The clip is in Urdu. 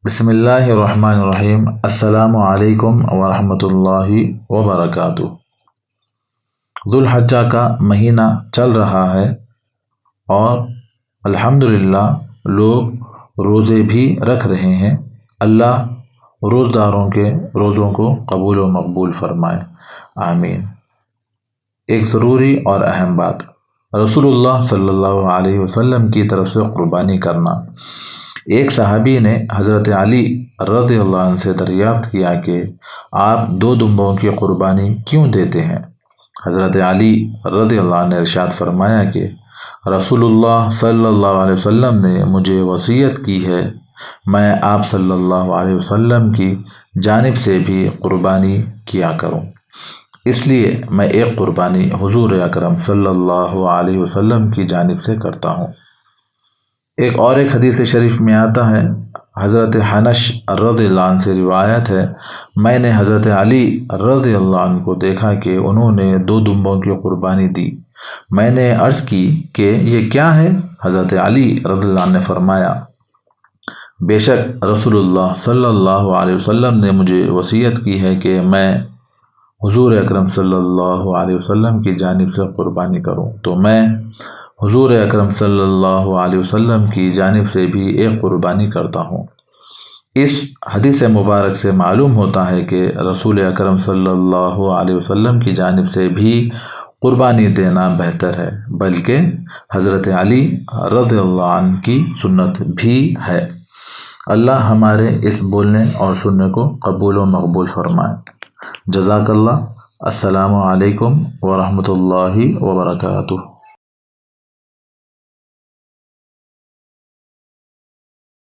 بسم اللہ الرحمن الرحیم۔ السلام علیکم ورحمۃ اللہ وبرکاتہ۔ ذوالحجہ کا مہینہ چل رہا ہے اور الحمدللہ لوگ روزے بھی رکھ رہے ہیں۔ اللہ روزداروں کے روزوں کو قبول و مقبول فرمائے، آمین۔ ایک ضروری اور اہم بات، رسول اللہ صلی اللہ علیہ وسلم کی طرف سے قربانی کرنا۔ ایک صحابی نے حضرت علی رضی اللہ عنہ سے دریافت کیا کہ آپ 2 دمبوں کی قربانی کیوں دیتے ہیں؟ حضرت علی رضی اللہ عنہ نے ارشاد فرمایا کہ رسول اللہ صلی اللہ علیہ وسلم نے مجھے وصیت کی ہے میں آپ صلی اللہ علیہ وسلم کی جانب سے بھی قربانی کیا کروں، اس لیے میں ایک قربانی حضور اکرم صلی اللہ علیہ وسلم کی جانب سے کرتا ہوں۔ ایک حدیث شریف میں آتا ہے، حضرت حنش رضی اللہ عنہ سے روایت ہے، میں نے حضرت علی رضی اللہ عنہ کو دیکھا کہ انہوں نے 2 دمبوں کی قربانی دی۔ میں نے عرض کی کہ یہ کیا ہے؟ حضرت علی رضی اللہ عنہ نے فرمایا، بے شک رسول اللہ صلی اللہ علیہ وسلم نے مجھے وصیت کی ہے کہ میں حضور اکرم صلی اللہ علیہ وسلم کی جانب سے قربانی کروں، تو میں حضور اکرم صلی اللہ علیہ وسلم کی جانب سے بھی ایک قربانی کرتا ہوں۔ اس حدیث مبارک سے معلوم ہوتا ہے کہ رسول اکرم صلی اللہ علیہ وسلم کی جانب سے بھی قربانی دینا بہتر ہے، بلکہ حضرت علی رضی اللہ عنہ کی سنت بھی ہے۔ اللہ ہمارے اس بولنے اور سننے کو قبول و مقبول فرمائے۔ جزاک اللہ۔ السلام علیکم ورحمۃ اللہ وبرکاتہ۔